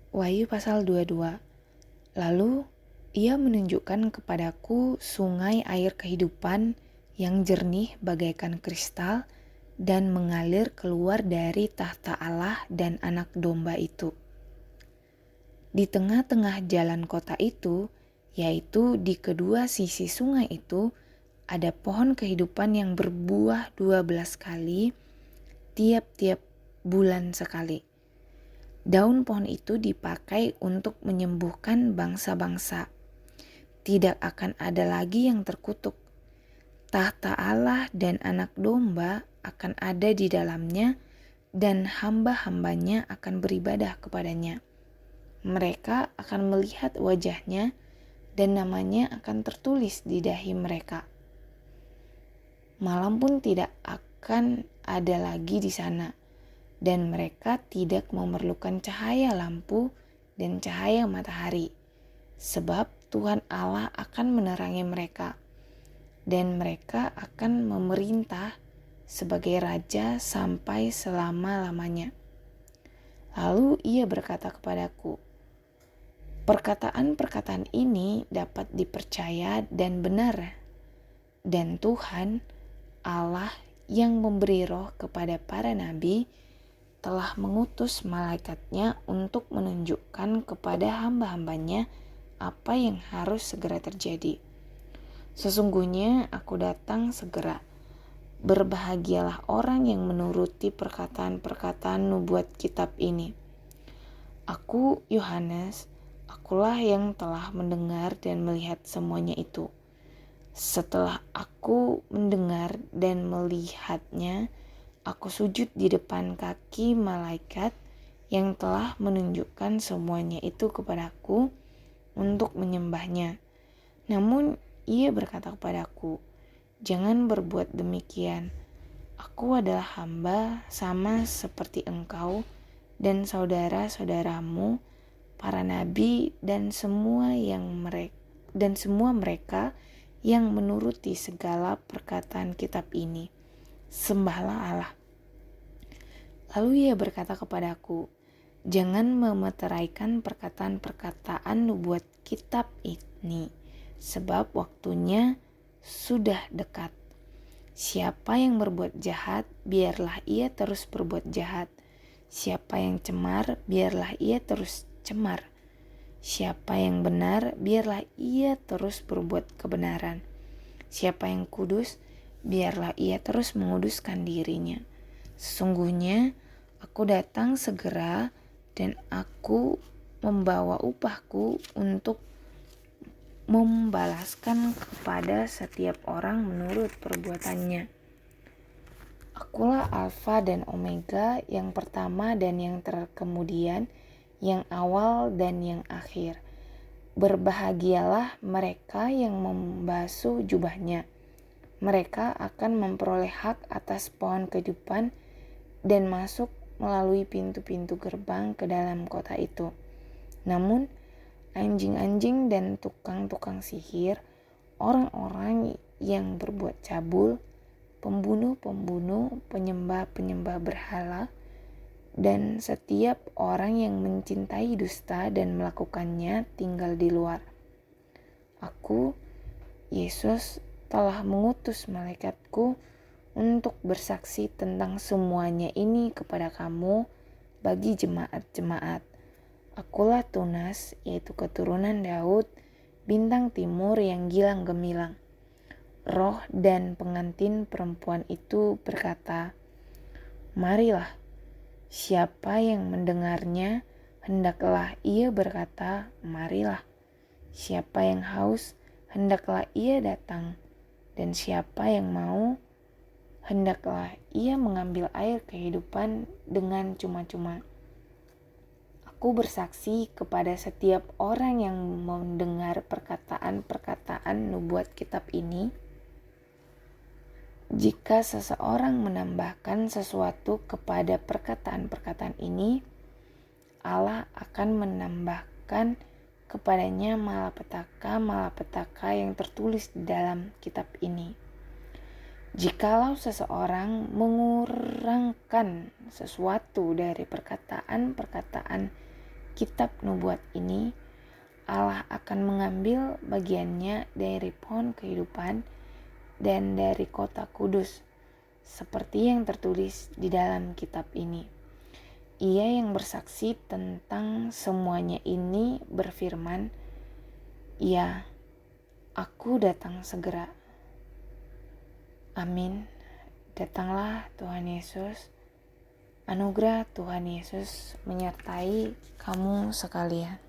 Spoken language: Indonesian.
Wahyu pasal 22. Lalu ia menunjukkan kepadaku sungai air kehidupan yang jernih bagaikan kristal dan mengalir keluar dari tahta Allah dan Anak Domba itu. Di tengah-tengah jalan kota itu, yaitu di kedua sisi sungai itu, ada pohon kehidupan yang berbuah 12 kali tiap-tiap bulan sekali. Daun pohon itu dipakai untuk menyembuhkan bangsa-bangsa. Tidak akan ada lagi yang terkutuk. Tahta Allah dan Anak Domba akan ada di dalamnya, dan hamba-hambanya akan beribadah kepadanya. Mereka akan melihat wajahnya, dan namanya akan tertulis di dahi mereka. Malam pun tidak akan ada lagi di sana, dan mereka tidak memerlukan cahaya lampu dan cahaya matahari, sebab Tuhan Allah akan menerangi mereka, dan mereka akan memerintah sebagai raja sampai selama-lamanya. Lalu ia berkata kepadaku, perkataan-perkataan ini dapat dipercaya dan benar, dan Tuhan Allah yang memberi roh kepada para nabi telah mengutus malaikatnya untuk menunjukkan kepada hamba-hambanya apa yang harus segera terjadi. Sesungguhnya aku datang segera. Berbahagialah orang yang menuruti perkataan-perkataan nubuat kitab ini. Aku, Yohanes, akulah yang telah mendengar dan melihat semuanya itu. Setelah aku mendengar dan melihatnya, aku sujud di depan kaki malaikat yang telah menunjukkan semuanya itu kepadaku untuk menyembahnya. Namun ia berkata kepadaku, jangan berbuat demikian. Aku adalah hamba sama seperti engkau dan saudara-saudaramu, para nabi dan semua mereka yang menuruti segala perkataan kitab ini. Sembahlah Allah. Lalu ia berkata kepadaku, jangan memeteraikan perkataan-perkataan nubuat kitab ini, sebab waktunya sudah dekat. Siapa yang berbuat jahat, biarlah ia terus berbuat jahat. Siapa yang cemar, biarlah ia terus cemar. Siapa yang benar, biarlah ia terus berbuat kebenaran. Siapa yang kudus, biarlah ia terus menguduskan dirinya. Sesungguhnya aku datang segera, dan aku membawa upahku untuk membalaskan kepada setiap orang menurut perbuatannya. Akulah Alfa dan Omega, yang pertama dan yang terkemudian, yang awal dan yang akhir. Berbahagialah mereka yang membasuh jubahnya. Mereka akan memperoleh hak atas pohon kehidupan dan masuk melalui pintu-pintu gerbang ke dalam kota itu. Namun, anjing-anjing dan tukang-tukang sihir, orang-orang yang berbuat cabul, pembunuh-pembunuh, penyembah-penyembah berhala, dan setiap orang yang mencintai dusta dan melakukannya tinggal di luar. Aku, Yesus, telah mengutus malaikatku untuk bersaksi tentang semuanya ini kepada kamu bagi jemaat-jemaat. Akulah Tunas, yaitu keturunan Daud, bintang timur yang gilang gemilang. Roh dan pengantin perempuan itu berkata, marilah. Siapa yang mendengarnya, hendaklah ia berkata, marilah. Siapa yang haus, hendaklah ia datang. Dan siapa yang mau, hendaklah ia mengambil air kehidupan dengan cuma-cuma. Aku bersaksi kepada setiap orang yang mendengar perkataan-perkataan nubuat kitab ini. Jika seseorang menambahkan sesuatu kepada perkataan-perkataan ini, Allah akan menambahkan kepadanya malapetaka yang tertulis di dalam kitab ini. Jikalau seseorang mengurangkan sesuatu dari perkataan-perkataan kitab nubuat ini, Allah akan mengambil bagiannya dari pohon kehidupan dan dari kota kudus, seperti yang tertulis di dalam kitab ini. Ia yang bersaksi tentang semuanya ini berfirman, "Ya, aku datang segera." Amin. Datanglah Tuhan Yesus. Anugerah Tuhan Yesus menyertai kamu sekalian.